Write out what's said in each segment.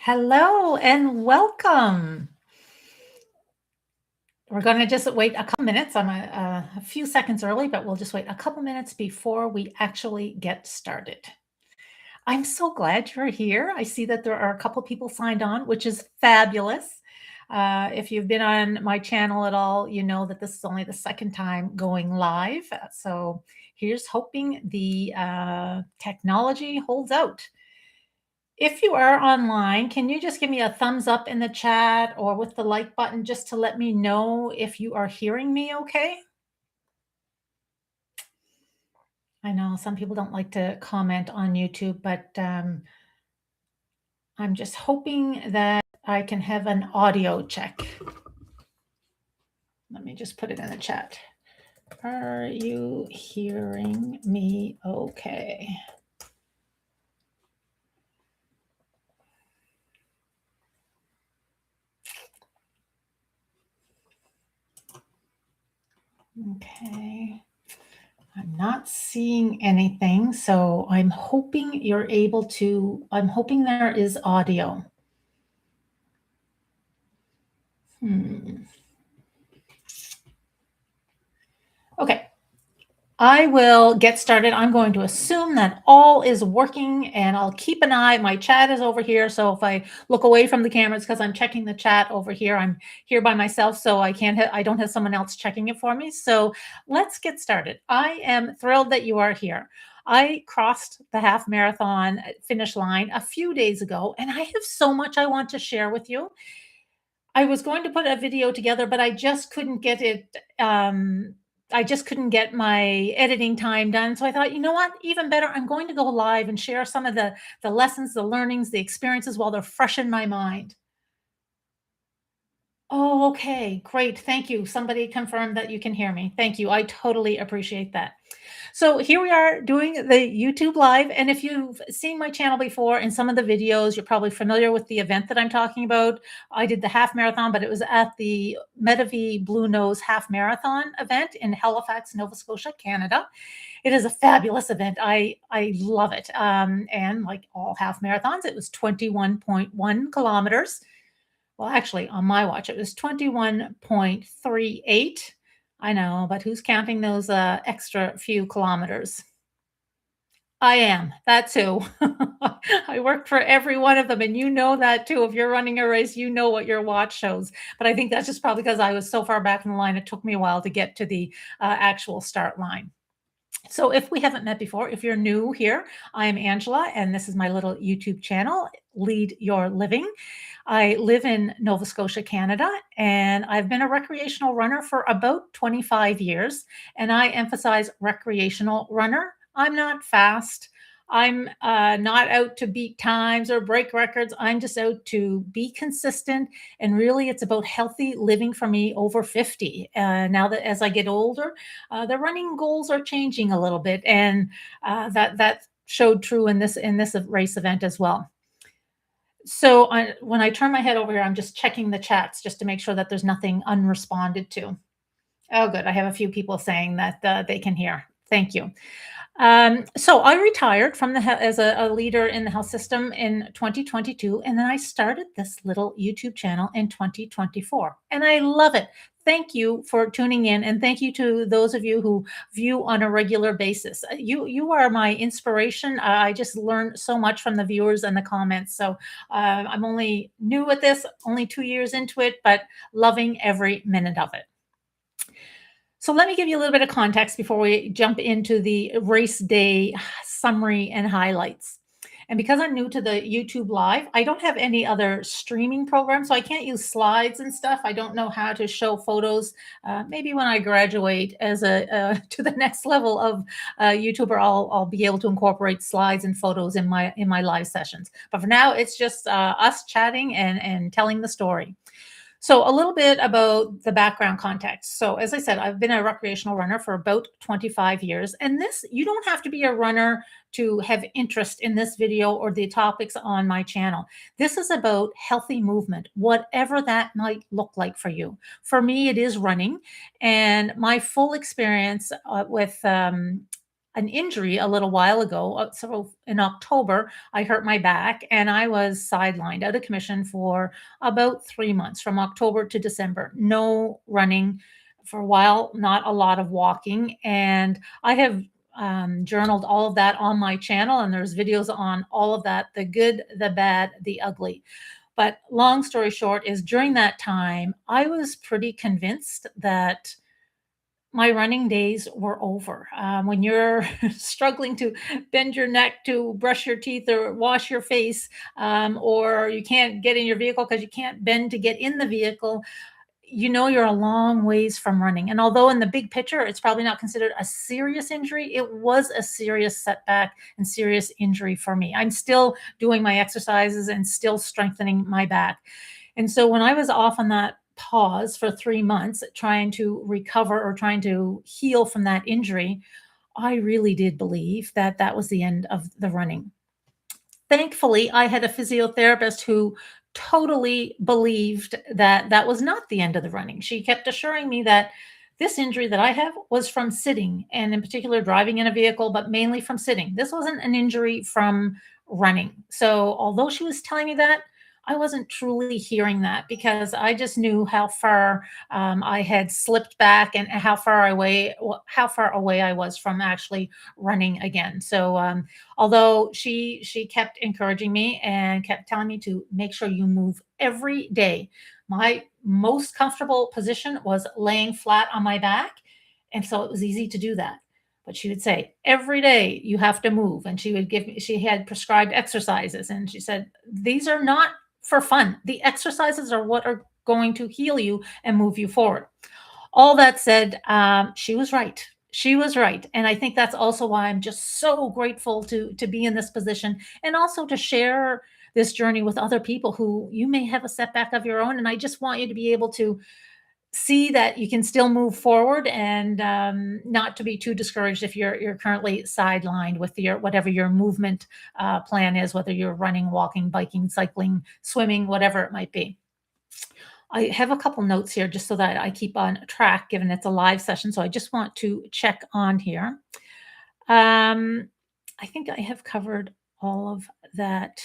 Hello and welcome. We're going to just wait a couple minutes. I'm a few seconds early, but we'll just wait a couple minutes before we actually get started. I'm so glad you're here. I see that there are a couple people signed on, which is fabulous. If you've been on my channel at all, you know that this is only the second time going live. So here's hoping the technology holds out. If you are online, can you just give me a thumbs up in the chat or with the like button just to let me know if you are hearing me okay? I know some people don't like to comment on YouTube, but I'm just hoping that I can have an audio check. Let me just put it in the chat. Are you hearing me okay? Okay. I'm not seeing anything, so I'm hoping I'm hoping there is audio. Okay, I will get started. I'm going to assume that all is working and I'll keep an eye. My chat is over here. So if I look away from the camera, it's because I'm checking the chat over here. I'm here by myself, so I don't have someone else checking it for me. So let's get started. I am thrilled that you are here. I crossed the half marathon finish line a few days ago, and I have so much I want to share with you. I was going to put a video together, but I just couldn't get it. I just couldn't get my editing time done. So I thought, you know what? Even better, I'm going to go live and share some of the lessons, the learnings, the experiences while they're fresh in my mind. Oh, okay. Great. Thank you. Somebody confirmed that you can hear me. Thank you. I totally appreciate that. So here we are doing the YouTube live. And if you've seen my channel before in some of the videos, you're probably familiar with the event that I'm talking about. I did the half marathon, but it was at the Medavie Blue Nose Half Marathon event in Halifax, Nova Scotia, Canada. It is a fabulous event. I love it. And like all half marathons, it was 21.1 kilometers. Well, actually, on my watch, it was 21.38. I know, but who's counting those extra few kilometers? I am. That's who. I work for every one of them, and you know that too. If you're running a race, you know what your watch shows. But I think that's just probably because I was so far back in the line, it took me a while to get to the actual start line. So if we haven't met before, if you're new here, I am Angela, and this is my little YouTube channel, Lead Your Living. I live in Nova Scotia, Canada, and I've been a recreational runner for about 25 years. And I emphasize recreational runner. I'm not fast. I'm not out to beat times or break records. I'm just out to be consistent. And really, it's about healthy living for me over 50. Now that as I get older, the running goals are changing a little bit. And that showed true in this race event as well. So when I turn my head over here, I'm just checking the chats just to make sure that there's nothing unresponded to. Oh, good. I have a few people saying that they can hear. Thank you. So I retired from as a leader in the health system in 2022, and then I started this little YouTube channel in 2024, and I love it. Thank you for tuning in, and thank you to those of you who view on a regular basis. You are my inspiration. I just learn so much from the viewers and the comments. So I'm only new at this, only 2 years into it, but loving every minute of it. So let me give you a little bit of context before we jump into the race day summary and highlights. And because I'm new to the YouTube Live, I don't have any other streaming program, so I can't use slides and stuff. I don't know how to show photos. Maybe when I graduate as to the next level of YouTuber, I'll be able to incorporate slides and photos in my live sessions. But for now, it's just us chatting and telling the story. So a little bit about the background context. So as I said, I've been a recreational runner for about 25 years. And you don't have to be a runner to have interest in this video or the topics on my channel. This is about healthy movement, whatever that might look like for you. For me, it is running. And my full experience with an injury a little while ago. So in October, I hurt my back and I was sidelined out of commission for about 3 months from October to December. No running for a while, not a lot of walking. And I have journaled all of that on my channel, and there's videos on all of that, the good, the bad, the ugly. But long story short is during that time, I was pretty convinced that my running days were over. When you're struggling to bend your neck to brush your teeth or wash your face, or you can't get in your vehicle because you can't bend to get in the vehicle, you know you're a long ways from running. And although in the big picture, it's probably not considered a serious injury, it was a serious setback and serious injury for me. I'm still doing my exercises and still strengthening my back. And so when I was off on that pause for 3 months, trying to recover or trying to heal from that injury, I really did believe that that was the end of the running. Thankfully, I had a physiotherapist who totally believed that that was not the end of the running. She kept assuring me that this injury that I have was from sitting, and in particular, driving in a vehicle, but mainly from sitting. This wasn't an injury from running. So, although she was telling me that, I wasn't truly hearing that because I just knew how far I had slipped back and how far away I was from actually running again. So, although she kept encouraging me and kept telling me to make sure you move every day. My most comfortable position was laying flat on my back, and so it was easy to do that. But she would say, every day you have to move. And she had prescribed exercises. And she said, these are not for fun. The exercises are what are going to heal you and move you forward. All that said, she was right. She was right, and I think that's also why I'm just so grateful to be in this position, and also to share this journey with other people who you may have a setback of your own. And I just want you to be able to see that you can still move forward and not to be too discouraged if you're currently sidelined with your whatever your movement plan is, whether you're running, walking, biking, cycling, swimming, whatever it might be. I have a couple notes here just so that I keep on track, given it's a live session. So I just want to check on here. Um, I think I have covered all of that.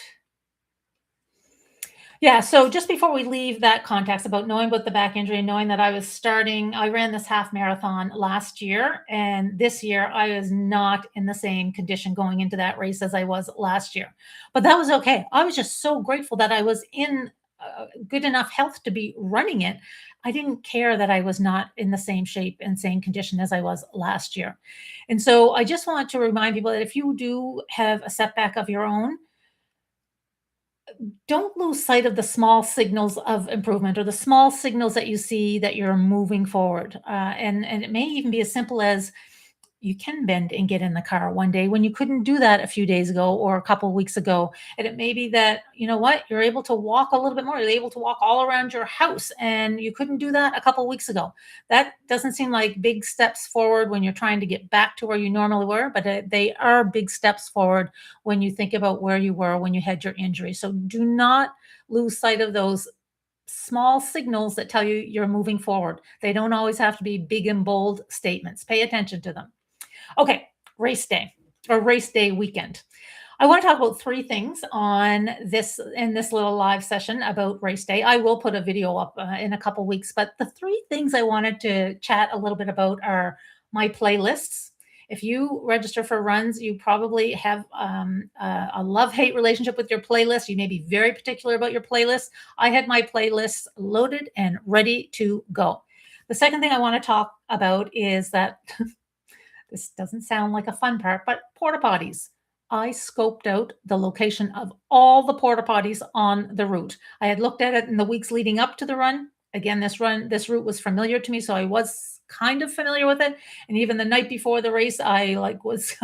Yeah, so just before we leave that context about knowing about the back injury and knowing that I ran this half marathon last year, and this year I was not in the same condition going into that race as I was last year. But that was okay. I was just so grateful that I was in good enough health to be running it. I didn't care that I was not in the same shape and same condition as I was last year. And so I just want to remind people that if you do have a setback of your own, don't lose sight of the small signals of improvement or the small signals that you see that you're moving forward. And it may even be as simple as you can bend and get in the car one day when you couldn't do that a few days ago or a couple of weeks ago. And it may be that, you know what, you're able to walk a little bit more. You're able to walk all around your house and you couldn't do that a couple of weeks ago. That doesn't seem like big steps forward when you're trying to get back to where you normally were, but they are big steps forward when you think about where you were when you had your injury. So do not lose sight of those small signals that tell you you're moving forward. They don't always have to be big and bold statements. Pay attention to them. Okay, race day or race day weekend. I want to talk about three things on this in this little live session about race day. I will put a video up in a couple weeks, but the three things I wanted to chat a little bit about are my playlists. If you register for runs, you probably have a love-hate relationship with your playlist. You may be very particular about your playlist. I had my playlists loaded and ready to go. The second thing I want to talk about is that this doesn't sound like a fun part, but porta potties. I scoped out the location of all the porta potties on the route. I had looked at it in the weeks leading up to the run. Again, this route was familiar to me, so I was kind of familiar with it. And even the night before the race, I was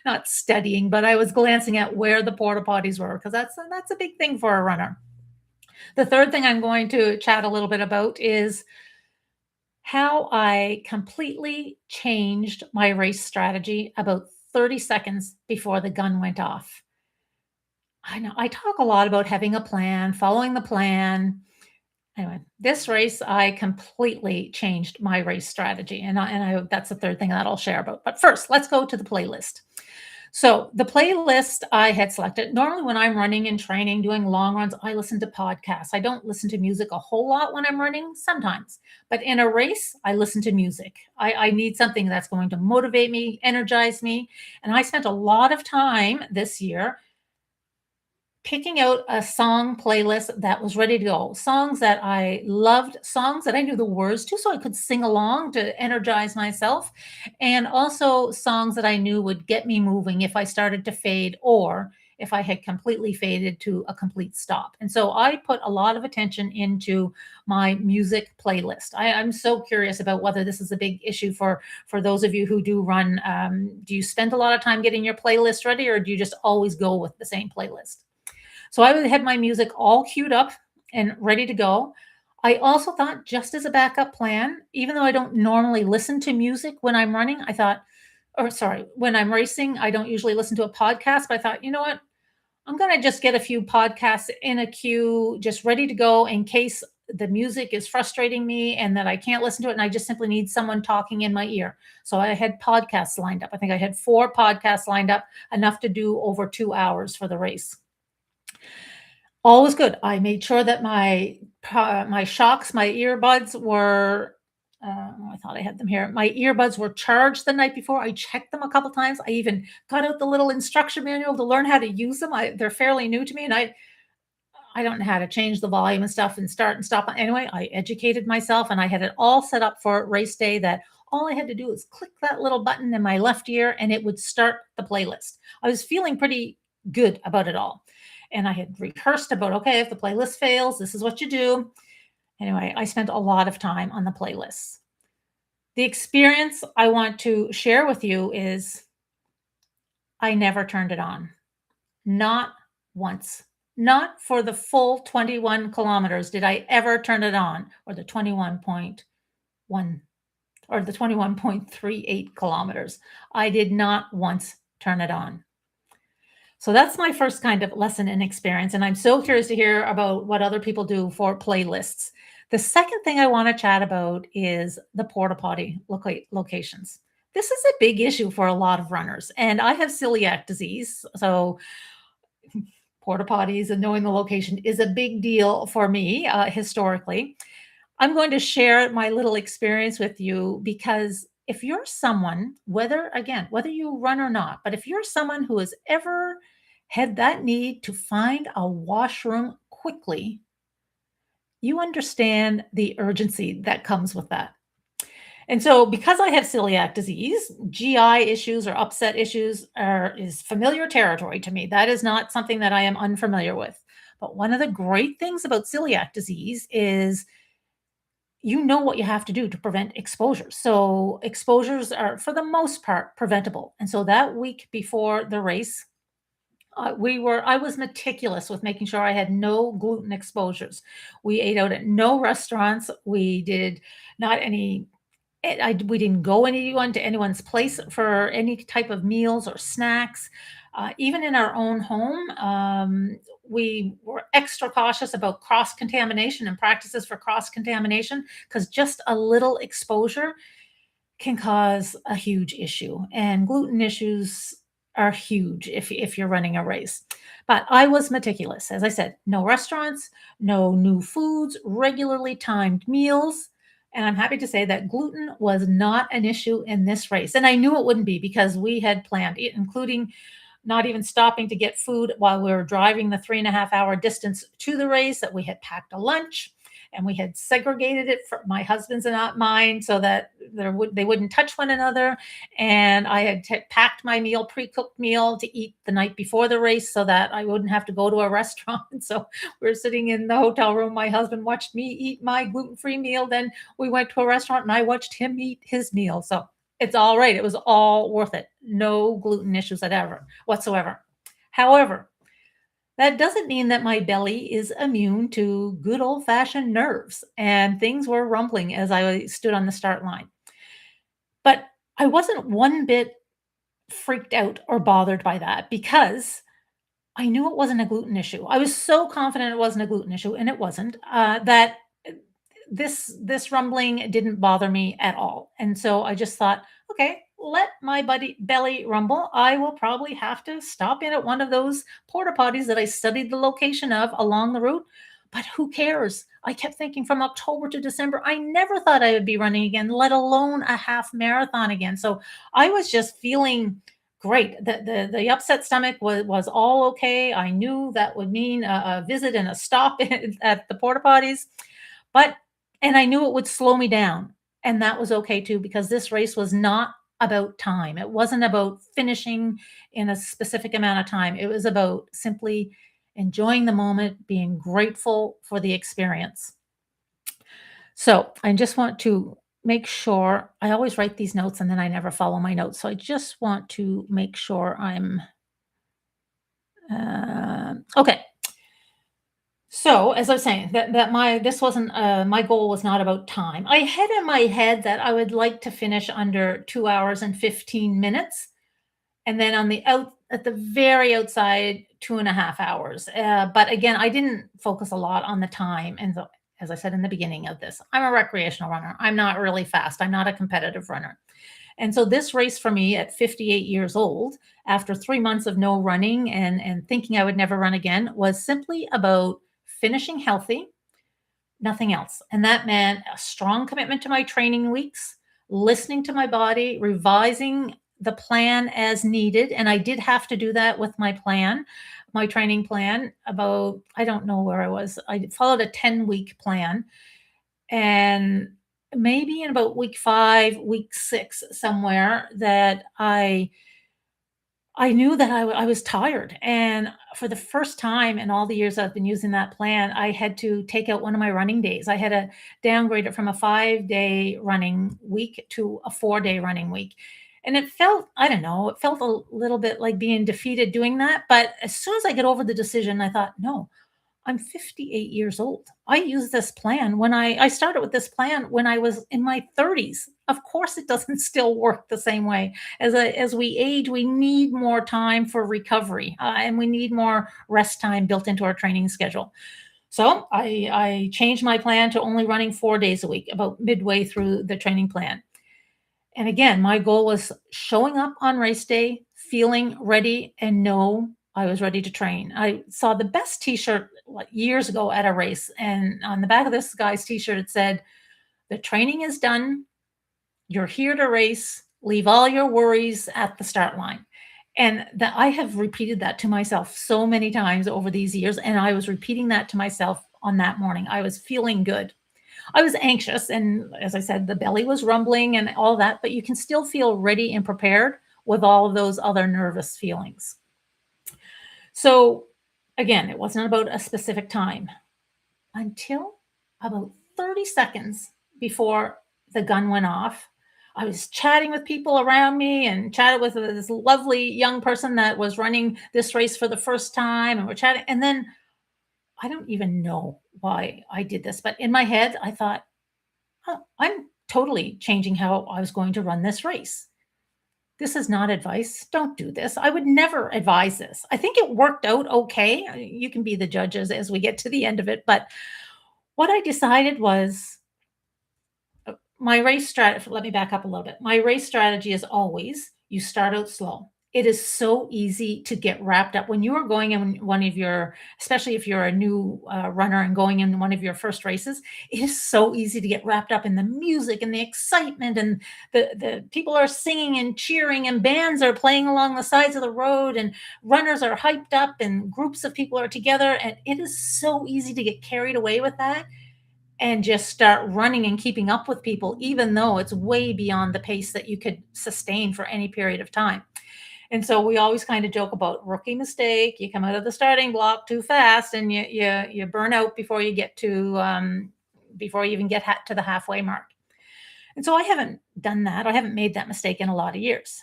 not studying, but I was glancing at where the porta potties were because that's a big thing for a runner. The third thing I'm going to chat a little bit about is how I completely changed my race strategy about 30 seconds before the gun went off. I know I talk a lot about having a plan, following the plan, Anyway, this race, I completely changed my race strategy, and I that's the third thing that I'll share about. But first, let's go to the playlist. So the playlist I had selected, normally when I'm running and training, doing long runs, I listen to podcasts. I don't listen to music a whole lot when I'm running, sometimes. But in a race, I listen to music. I need something that's going to motivate me, energize me. And I spent a lot of time this year picking out a song playlist that was ready to go. Songs that I loved, songs that I knew the words to so I could sing along to energize myself, and also songs that I knew would get me moving if I started to fade or if I had completely faded to a complete stop. And so I put a lot of attention into my music playlist. I'm so curious about whether this is a big issue for those of you who do run. Do you spend a lot of time getting your playlist ready, or do you just always go with the same playlist? So I had my music all queued up and ready to go. I also thought, just as a backup plan, even though I don't normally listen to music when I'm running, I thought, or sorry, when I'm racing, I don't usually listen to a podcast, but I thought, you know what? I'm going to just get a few podcasts in a queue, just ready to go in case the music is frustrating me and that I can't listen to it. And I just simply need someone talking in my ear. So I had podcasts lined up. I think I had 4 podcasts lined up, enough to do over 2 hours for the race. All was good. I made sure that my shocks, my earbuds were, I thought I had them here. My earbuds were charged the night before. I checked them a couple times. I even got out the little instruction manual to learn how to use them. They're fairly new to me, and I don't know how to change the volume and stuff and start and stop. Anyway, I educated myself, and I had it all set up for race day that all I had to do was click that little button in my left ear and it would start the playlist. I was feeling pretty good about it all. And I had rehearsed about, okay, if the playlist fails, this is what you do. Anyway, I spent a lot of time on the playlists. The experience I want to share with you is I never turned it on. Not once. Not for the full 21 kilometers did I ever turn it on, or the 21.1 or the 21.38 kilometers. I did not once turn it on. So that's my first kind of lesson and experience. And I'm so curious to hear about what other people do for playlists. The second thing I want to chat about is the porta potty locations. This is a big issue for a lot of runners. And I have celiac disease. So porta potties and knowing the location is a big deal for me historically. I'm going to share my little experience with you because if you're someone, whether you run or not, but if you're someone who has ever had that need to find a washroom quickly, you understand the urgency that comes with that. And so because I have celiac disease, GI issues or upset issues is familiar territory to me. That is not something that I am unfamiliar with. But one of the great things about celiac disease is you know what you have to do to prevent exposures. So exposures are, for the most part, preventable. And so that week before the race, I was meticulous with making sure I had no gluten exposures. We ate out at no restaurants. We did not any. We didn't go anyone to anyone's place for any type of meals or snacks. Even in our own home, we were extra cautious about cross contamination and practices for cross contamination because just a little exposure can cause a huge issue. And gluten issues are huge if you're running a race. But I was meticulous. As I said, no restaurants, no new foods, regularly timed meals. And I'm happy to say that gluten was not an issue in this race. And I knew it wouldn't be because we had planned it, including not even stopping to get food while we were driving the 3.5 hour distance to the race, that we had packed a lunch and we had segregated it for my husband's and not mine so that they wouldn't touch one another. And I had packed my meal, pre-cooked meal to eat the night before the race so that I wouldn't have to go to a restaurant. So we were sitting in the hotel room. My husband watched me eat my gluten-free meal. Then we went to a restaurant and I watched him eat his meal. So it's all right. It was all worth it. No gluten issues whatsoever. However, that doesn't mean that my belly is immune to good old fashioned nerves, and things were rumbling as I stood on the start line. But I wasn't one bit freaked out or bothered by that because I knew it wasn't a gluten issue. I was so confident it wasn't a gluten issue, and it wasn't. That this rumbling didn't bother me at all. And so I just thought, okay, let my buddy belly rumble. I will probably have to stop in at one of those porta potties that I studied the location of along the route. But who cares? I kept thinking from October to December, I never thought I would be running again, let alone a half marathon again. So I was just feeling great. The upset stomach was all okay. I knew that would mean a visit and a stop at the porta potties, but and I knew it would slow me down, and that was okay too because this race was not about time. It wasn't about finishing in a specific amount of time. It was about simply enjoying the moment, being grateful for the experience. So, I just want to make sure I always write these notes and then I never follow my notes. So, I just want to make sure I'm okay. So, as I was saying, that my this wasn't my goal was not about time. I had in my head that I would like to finish under 2 hours and 15 minutes, and then on the out at the very outside 2.5 hours. But again, I didn't focus a lot on the time. And so, as I said in the beginning of this, I'm a recreational runner. I'm not really fast. I'm not a competitive runner. And so this race for me at 58 years old, after 3 months of no running and thinking I would never run again, was simply about finishing healthy, nothing else. And that meant a strong commitment to my training weeks, listening to my body, revising the plan as needed. And I did have to do that with my plan, my training plan. About, I don't know where I was. I followed a 10-week plan. And maybe in about week 5, week 6, somewhere that I knew that I was tired, and for the first time in all the years I've been using that plan, I had to take out one of my running days. I had to downgrade it from a 5-day running week to a 4-day running week, and it felt, I don't know, it felt a little bit like being defeated doing that, but as soon as I get over the decision, I thought, "No, I'm 58 years old. I used this plan when I started with this plan when I was in my 30s. Of course, it doesn't still work the same way. As we age, we need more time for recovery, and we need more rest time built into our training schedule. So I changed my plan to only running 4 days a week, about midway through the training plan. And again, my goal was showing up on race day, feeling ready, and know I was ready to train. I saw the best t-shirt like years ago at a race, and on the back of this guy's t-shirt, it said, "The training is done. You're here to race. Leave all your worries at the start line." And that I have repeated that to myself so many times over these years. And I was repeating that to myself on that morning. I was feeling good. I was anxious. And as I said, the belly was rumbling and all that, but you can still feel ready and prepared with all of those other nervous feelings. So again, it wasn't about a specific time until about 30 seconds before the gun went off. I was chatting with people around me and chatted with this lovely young person that was running this race for the first time. And we're chatting. And then I don't even know why I did this, but in my head, I thought, "Oh, I'm totally changing how I was going to run this race. This is not advice. Don't do this. I would never advise this." I think it worked out okay. You can be the judges as we get to the end of it. But what I decided was my race strategy. Let me back up a little bit. My race strategy is always you start out slow. It is so easy to get wrapped up when you are going in one of your, especially if you're a new runner and going in one of your first races. It is so easy to get wrapped up in the music and the excitement, and the people are singing and cheering, and bands are playing along the sides of the road, and runners are hyped up, and groups of people are together, and it is so easy to get carried away with that and just start running and keeping up with people, even though it's way beyond the pace that you could sustain for any period of time. And so we always kind of joke about rookie mistake. You come out of the starting block too fast, and you burn out before you get to before you even get to the halfway mark. And so I haven't done that. I haven't made that mistake in a lot of years.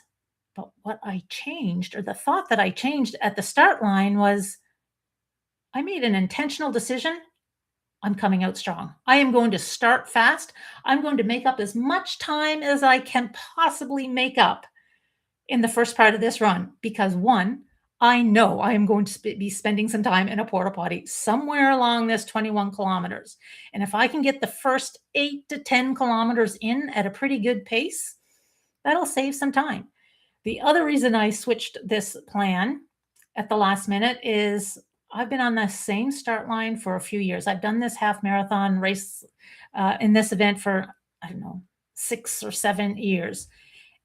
But what I changed, or the thought that I changed at the start line, was I made an intentional decision. I'm coming out strong. I am going to start fast. I'm going to make up as much time as I can possibly make up in the first part of this run because one, I know I am going to be spending some time in a porta potty somewhere along this 21 kilometers. And if I can get the first 8 to 10 kilometers in at a pretty good pace, that'll save some time. The other reason I switched this plan at the last minute is I've been on the same start line for a few years. I've done this half marathon race in this event for, I don't know, 6 or 7 years.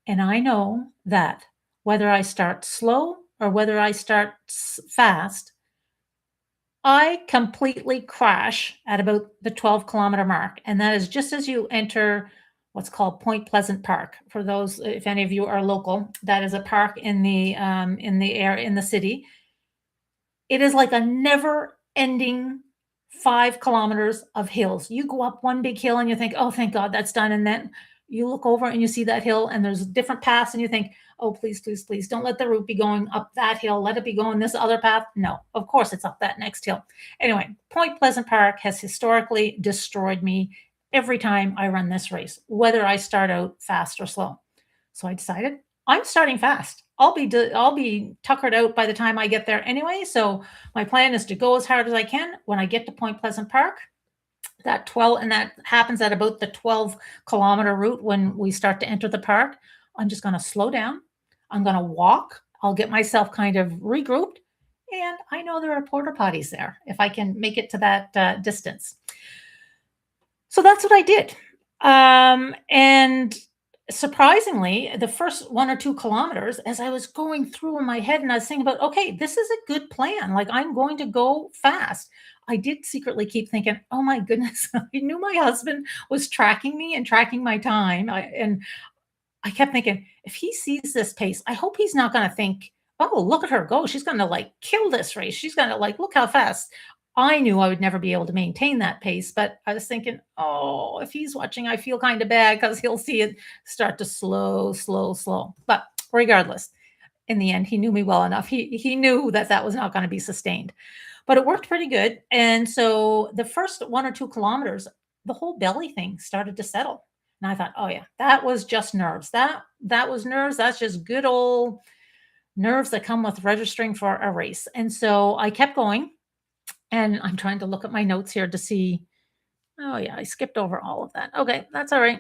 And I know that whether I start slow or whether I start fast, I completely crash at about the 12-kilometer mark. And that is just as you enter what's called Point Pleasant Park. For those, if any of you are local, that is a park in the city. It is like a never ending 5 kilometers of hills. You go up one big hill and you think, oh, thank God that's done. And then you look over and you see that hill and there's different paths and you think, oh, please, please, please don't let the route be going up that hill. Let it be going this other path. No, of course it's up that next hill. Anyway, Point Pleasant Park has historically destroyed me every time I run this race, whether I start out fast or slow. So I decided I'm starting fast. I'll be tuckered out by the time I get there anyway. So my plan is to go as hard as I can when I get to Point Pleasant Park. That 12 and that happens at about the 12-kilometer route when we start to enter the park. I'm just going to slow down. I'm going to walk. I'll get myself kind of regrouped. And I know there are porta potties there if I can make it to that distance. So that's what I did. And surprisingly, the first 1 or 2 kilometers, as I was going through in my head and I was thinking about, okay, this is a good plan. Like I'm going to go fast. I did secretly keep thinking, oh my goodness, I knew my husband was tracking me and tracking my time. And I kept thinking, if he sees this pace, I hope he's not going to think, oh, look at her go. She's going to like kill this race. She's going to like, look how fast. I knew I would never be able to maintain that pace, but I was thinking, oh, if he's watching, I feel kind of bad because he'll see it start to slow, slow, slow. But regardless, in the end, he knew me well enough. He knew that that was not going to be sustained, but it worked pretty good. And so the first 1 or 2 kilometers, the whole belly thing started to settle. And I thought, oh yeah, that was just nerves. That was nerves. That's just good old nerves that come with registering for a race. And so I kept going. And I'm trying to look at my notes here to see. Oh yeah, I skipped over all of that. Okay, that's all right.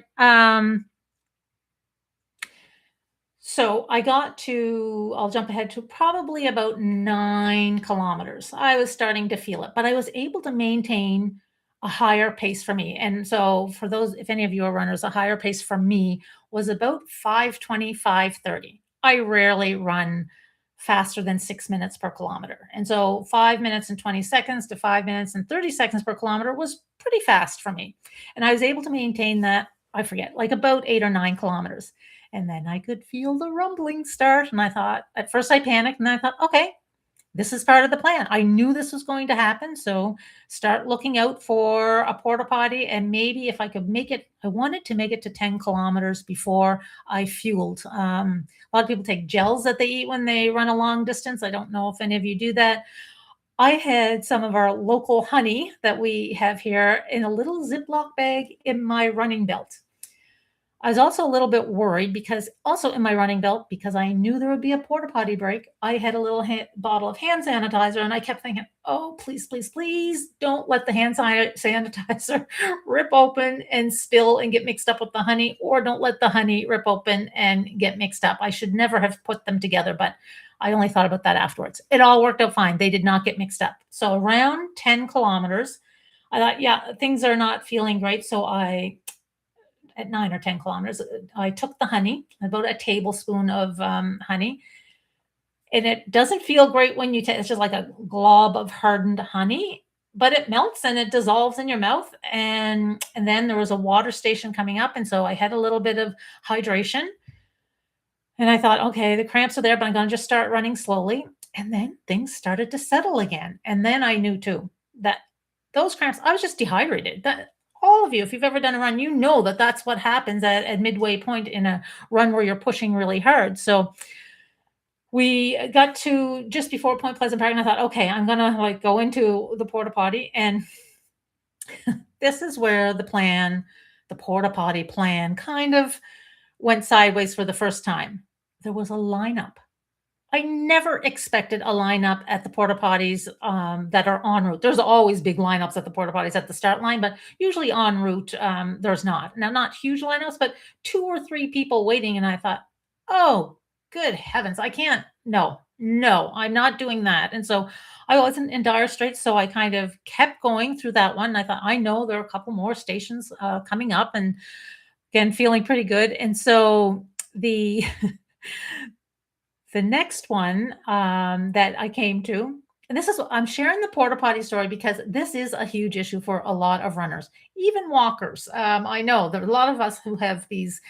So I got to, I'll jump ahead to probably about 9 kilometers. I was starting to feel it, but I was able to maintain a higher pace for me. And so for those, if any of you are runners, a higher pace for me was about 5:20, 5:30. I rarely run faster than 6 minutes per kilometer. And so 5 minutes and 20 seconds to 5 minutes and 30 seconds per kilometer was pretty fast for me. And I was able to maintain that, I forget, like about 8 or 9 kilometers. And then I could feel the rumbling start. And I thought, at first I panicked and I thought, okay, this is part of the plan. I knew this was going to happen. So start looking out for a porta potty. And maybe if I could make it, I wanted to make it to 10 kilometers before I fueled. A lot of people take gels that they eat when they run a long distance. I don't know if any of you do that. I had some of our local honey that we have here in a little Ziploc bag in my running belt. I was also a little bit worried because also in my running belt, because I knew there would be a porta potty break, I had a little bottle of hand sanitizer and I kept thinking, oh, please, please, please don't let the hand sanitizer rip open and spill and get mixed up with the honey, or don't let the honey rip open and get mixed up. I should never have put them together, but I only thought about that afterwards. It all worked out fine. They did not get mixed up. So around 10 kilometers, I thought, yeah, things are not feeling great. So at 9 or 10 kilometers, I took the honey, about a tablespoon of honey. And it doesn't feel great when you take it's just like a glob of hardened honey, but it melts and it dissolves in your mouth. And then there was a water station coming up. And so I had a little bit of hydration. And I thought, okay, the cramps are there, but I'm going to just start running slowly. And then things started to settle again. And then I knew too that those cramps, I was just dehydrated. That all of you, if you've ever done a run, you know that that's what happens at midway point in a run where you're pushing really hard. So we got to just before Point Pleasant Park, and I thought, okay, I'm gonna like go into the porta potty, and this is where the porta potty plan, kind of went sideways for the first time. There was a lineup I never expected a lineup at the porta potties that are en route. There's always big lineups at the porta potties at the start line, but usually en route, there's not. Now, not huge lineups, but two or three people waiting. And I thought, oh, good heavens, I can't. No, no, I'm not doing that. And so I wasn't in dire straits. So I kind of kept going through that one. And I thought, I know there are a couple more stations coming up, and again, feeling pretty good. And so the the next one, that I came to, and this is I'm sharing the porta potty story because this is a huge issue for a lot of runners, even walkers. I know there are a lot of us who have these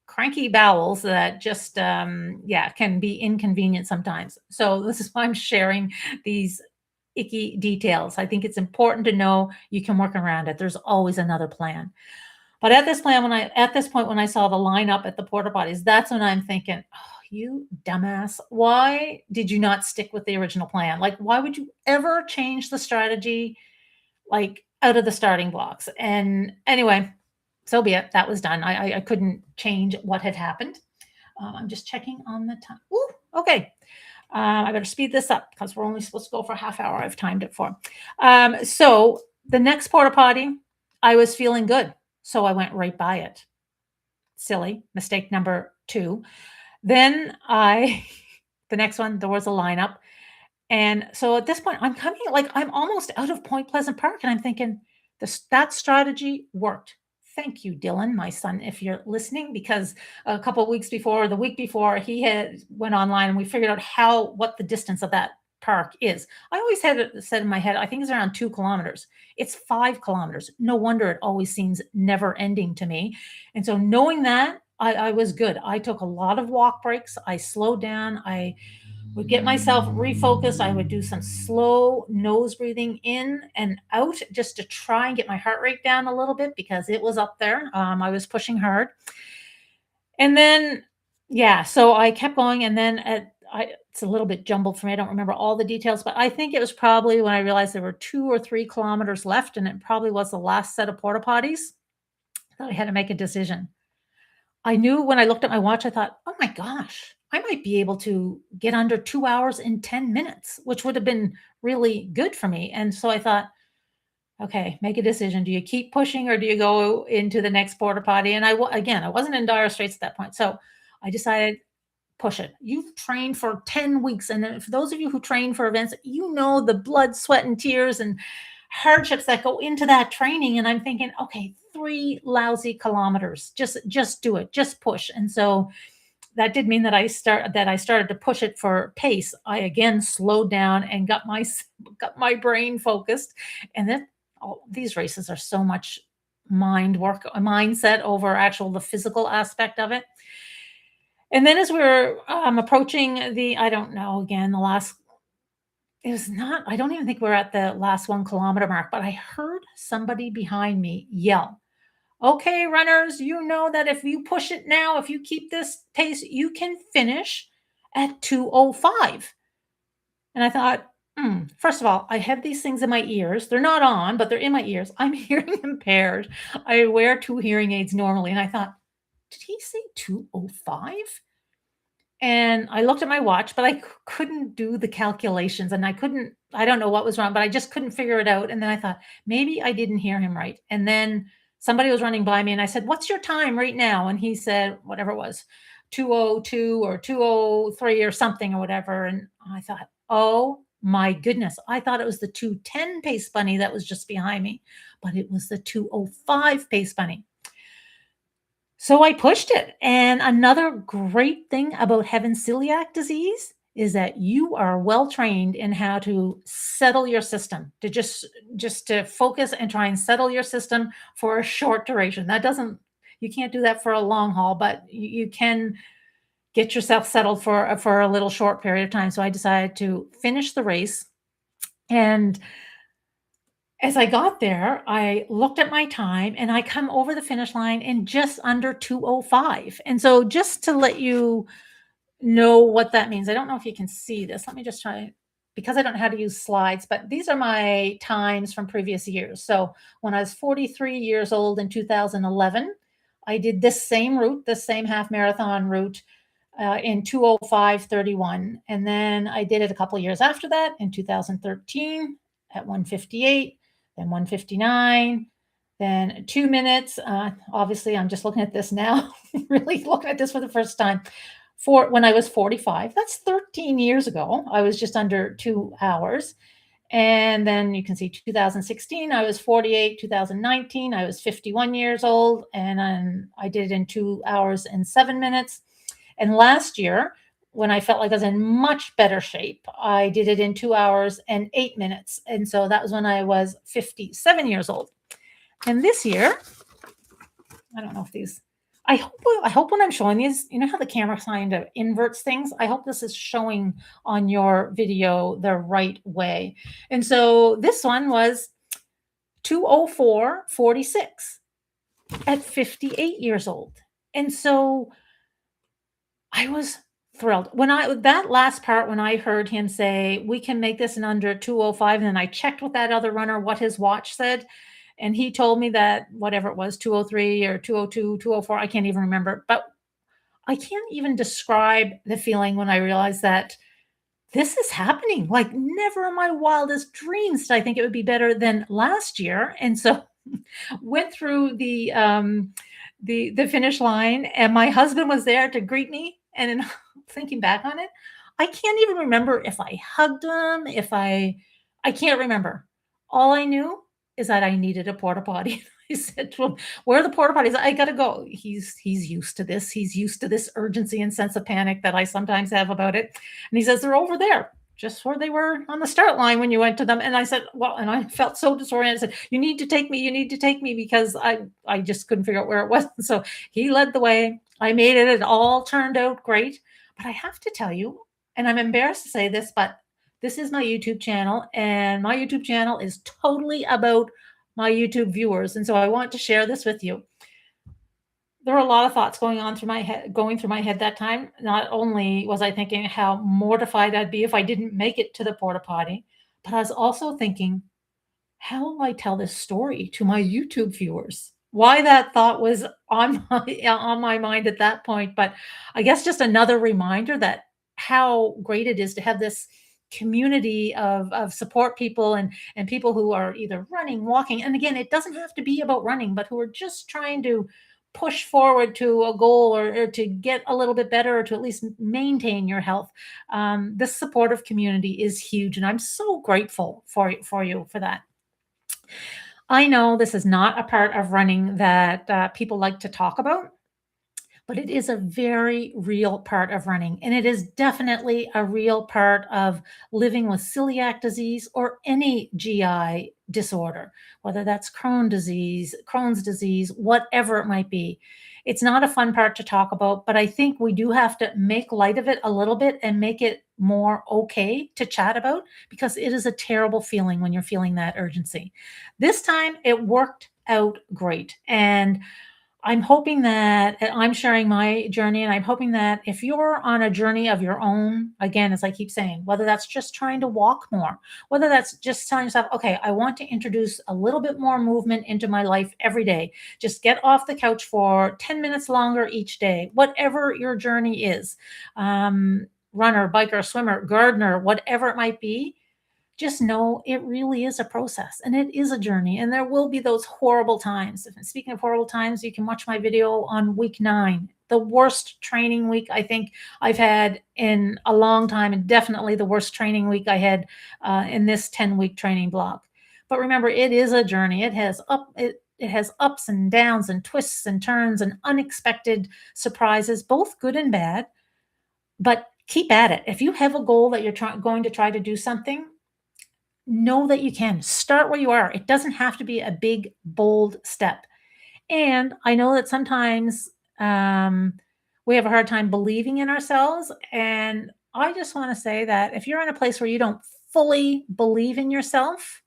cranky bowels that just, yeah, can be inconvenient sometimes. So this is why I'm sharing these icky details. I think it's important to know you can work around it. There's always another plan. But at this point when I saw the lineup at the porta potties, that's when I'm thinking, "Oh, you dumbass. Why did you not stick with the original plan? Like, why would you ever change the strategy, like, out of the starting blocks?" And anyway, so be it. That was done. I couldn't change what had happened. I'm just checking on the time. Ooh, okay. I better speed this up because we're only supposed to go for a half hour. I've timed it for. So the next porta potty, I was feeling good. So I went right by it. Silly. Mistake number two. Then the next one, there was a lineup. And so at this point, I'm coming like I'm almost out of Point Pleasant Park. And I'm thinking, that strategy worked. Thank you, Dylan, my son, if you're listening, because a couple of weeks before, the week before, he had went online and we figured out what the distance of that park is. I always had it said in my head, I think it's around 2 kilometers. It's 5 kilometers. No wonder it always seems never ending to me. And so knowing that, I was good. I took a lot of walk breaks. I slowed down. I would get myself refocused. I would do some slow nose breathing in and out just to try and get my heart rate down a little bit because it was up there. I was pushing hard. And then, yeah, so I kept going. And then it's a little bit jumbled for me. I don't remember all the details, but I think it was probably when I realized there were 2 or 3 kilometers left, and it probably was the last set of porta potties that I had to make a decision. I knew when I looked at my watch, I thought, "Oh my gosh, I might be able to get under 2 hours and 10 minutes," which would have been really good for me, and so I thought, "Okay, make a decision. Do you keep pushing or do you go into the next porta potty?" And again, I wasn't in dire straits at that point, so I decided, push it. You've trained for 10 weeks, and for those of you who train for events, you know the blood, sweat, and tears and hardships that go into that training. And I'm thinking, okay, 3 lousy kilometers. Just do it. Just push. And so that did mean that I started to push it for pace. I again slowed down and got my brain focused. And then these races are so much mindset over actual the physical aspect of it. And then as we were approaching I don't know, again, it was not, I don't even think we're at the last 1 kilometer mark, but I heard somebody behind me yell, "Okay, runners, you know that if you push it now, if you keep this pace, you can finish at 2:05." And I thought, first of all, I have these things in my ears. They're not on, but they're in my ears. I'm hearing impaired. I wear 2 hearing aids normally. And I thought, did he say 2:05? And I looked at my watch, but I couldn't do the calculations, and I don't know what was wrong, but I just couldn't figure it out. And then I thought, maybe I didn't hear him right. And then somebody was running by me and I said, "What's your time right now?" And he said, whatever it was, 2:02 or 2:03 or something or whatever. And I thought, oh my goodness. I thought it was the 2:10 pace bunny that was just behind me, but it was the 2:05 pace bunny. So I pushed it. And another great thing about having celiac disease is that you are well trained in how to settle your system, to just to focus and try and settle your system for a short duration. That doesn't You can't do that for a long haul, but you can get yourself settled for a little short period of time. So I decided to finish the race. And as I got there, I looked at my time and I come over the finish line in just under 2:05. And so just to let you know what that means, I don't know if you can see this. Let me just try, because I don't know how to use slides, but these are my times from previous years. So when I was 43 years old in 2011, I did this same route, this same half marathon route, in 2:05:31. And then I did it a couple of years after that in 2013 at 1:58, then 1:59, then 2 minutes. Obviously, I'm just looking at this now, really looking at this for the first time. For when I was 45, that's 13 years ago. I was just under 2 hours. And then you can see 2016, I was 48, 2019, I was 51 years old, and I did it in 2 hours and 7 minutes. And last year, when I felt like I was in much better shape, I did it in 2 hours and 8 minutes. And so that was when I was 57 years old. And this year, I don't know if these, I hope when I'm showing these, you know how the camera kind of inverts things? I hope this is showing on your video the right way. And so this one was 2:04:46 at 58 years old. And so I was thrilled. When I that last part when I heard him say, "We can make this in under 2:05," and then I checked with that other runner what his watch said, and he told me that whatever it was, 2:03 or 2:02, 2:04, I can't even remember, but I can't even describe the feeling when I realized that this is happening. Like, never in my wildest dreams did I think it would be better than last year, and so went through the finish line, and my husband was there to greet me, and then thinking back on it, I can't even remember if I hugged him, if I can't remember. All I knew is that I needed a porta potty. I said to him, "Where are the porta potties? I gotta go." He's used to this. He's used to this urgency and sense of panic that I sometimes have about it. And he says, "They're over there." Just where they were on the start line when you went to them. And I said, "Well," and I felt so disoriented. I said, "You need to take me. You need to take me," because I just couldn't figure out where it was. So he led the way. I made it. It all turned out great. But I have to tell you, and I'm embarrassed to say this, but this is my YouTube channel, and my YouTube channel is totally about my YouTube viewers. And so I want to share this with you. There were a lot of thoughts going through my head that time. Not only was I thinking how mortified I'd be if I didn't make it to the porta potty, but I was also thinking, how will I tell this story to my YouTube viewers? Why that thought was on my mind at that point, but I guess just another reminder that how great it is to have this community of support people and people who are either running, walking, and again, it doesn't have to be about running, but who are just trying to push forward to a goal or to get a little bit better or to at least maintain your health. This supportive community is huge, and I'm so grateful for you for that. I know this is not a part of running that people like to talk about, but it is a very real part of running. And it is definitely a real part of living with celiac disease or any GI disorder, whether that's Crohn's disease, whatever it might be. It's not a fun part to talk about, but I think we do have to make light of it a little bit and make it more okay to chat about because it is a terrible feeling when you're feeling that urgency. This time it worked out great. And I'm hoping that I'm sharing my journey, and I'm hoping that if you're on a journey of your own, again, as I keep saying, whether that's just trying to walk more, whether that's just telling yourself, okay, I want to introduce a little bit more movement into my life every day. Just get off the couch for 10 minutes longer each day, whatever your journey is. Runner, biker, swimmer, gardener, whatever it might be, just know it really is a process and it is a journey. And there will be those horrible times. And speaking of horrible times, you can watch my video on week 9, the worst training week I think I've had in a long time, and definitely the worst training week I had in this 10-week training block. But remember, it is a journey. It has ups and downs and twists and turns and unexpected surprises, both good and bad. But keep at it. If you have a goal that you're going to try to do something, know that you can start where you are. It doesn't have to be a big, bold step. And I know that sometimes we have a hard time believing in ourselves. And I just want to say that if you're in a place where you don't fully believe in yourself,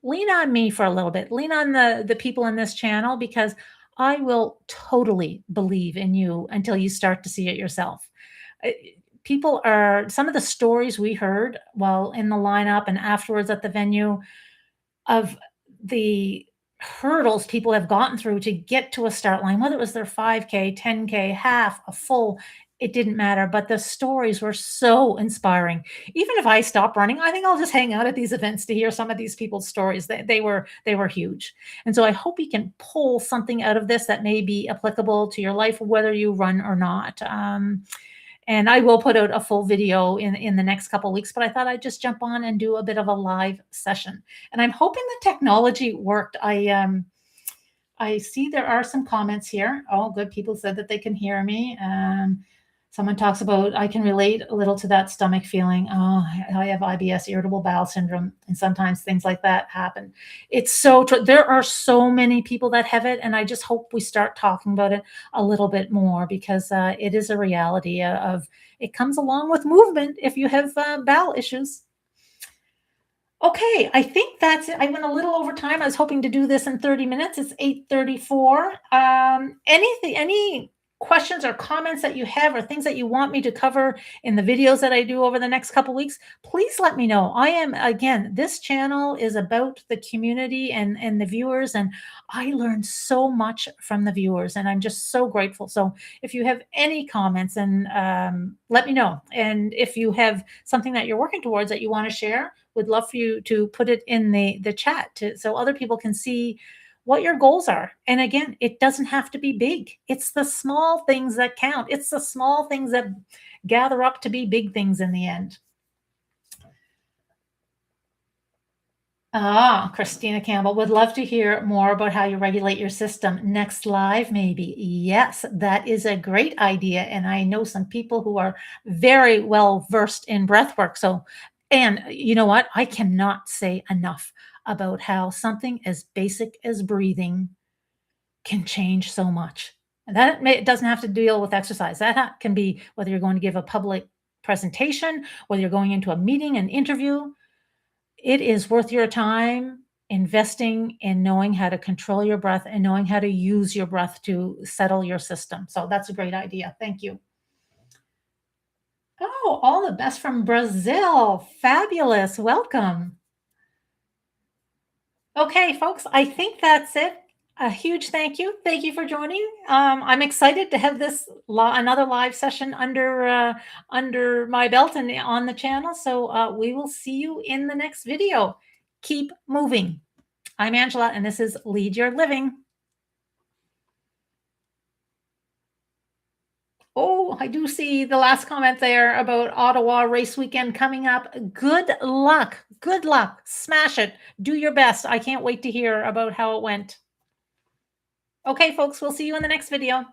lean on me for a little bit. Lean on the people in this channel because I will totally believe in you until you start to see it yourself. Uh, People are some of the stories we heard while in the lineup and afterwards at the venue of the hurdles people have gotten through to get to a start line, whether it was their 5K, 10K, half, a full. it didn't matter, but the stories were so inspiring. Even if I stop running, I think I'll just hang out at these events to hear some of these people's stories. They were huge. And so I hope you can pull something out of this that may be applicable to your life, whether you run or not. And I will put out a full video in the next couple of weeks, but I thought I'd just jump on and do a bit of a live session. And I'm hoping the technology worked. I see there are some comments here. Oh, good. People said that they can hear me. Someone talks about, I can relate a little to that stomach feeling. Oh, I have IBS, irritable bowel syndrome, and sometimes things like that happen. It's so true. There are so many people that have it, and I just hope we start talking about it a little bit more because it is a reality of it comes along with movement if you have bowel issues. Okay, I think that's it. I went a little over time. I was hoping to do this in 30 minutes. It's 8:34. Any questions or comments that you have or things that you want me to cover in the videos that I do over the next couple weeks, please let me know. I am again, this channel is about the community and the viewers, and I learned so much from the viewers, and I'm just so grateful. So if you have any comments, and let me know. And if you have something that you're working towards that you want to share, would love for you to put it in the chat so other people can see what your goals are. And again, it doesn't have to be big. It's the small things that count. It's the small things that gather up to be big things in the end. Ah, Christina Campbell would love to hear more about how you regulate your system. Next live, maybe. Yes, that is a great idea. And I know some people who are very well versed in breath work. So, and you know what? I cannot say enough about how something as basic as breathing can change so much. And it doesn't have to deal with exercise. That can be whether you're going to give a public presentation, whether you're going into a meeting, an interview. It is worth your time investing in knowing how to control your breath and knowing how to use your breath to settle your system. So that's a great idea. Thank you. Oh, all the best from Brazil. Fabulous. Welcome. Okay, folks, I think that's it. A huge thank you. Thank you for joining. I'm excited to have this another live session under my belt and on the channel. So we will see you in the next video. Keep moving. I'm Angela, and this is Lead Your Living. Oh, I do see the last comment there about Ottawa race weekend coming up. Good luck. Good luck. Smash it. Do your best. I can't wait to hear about how it went. Okay, folks, we'll see you in the next video.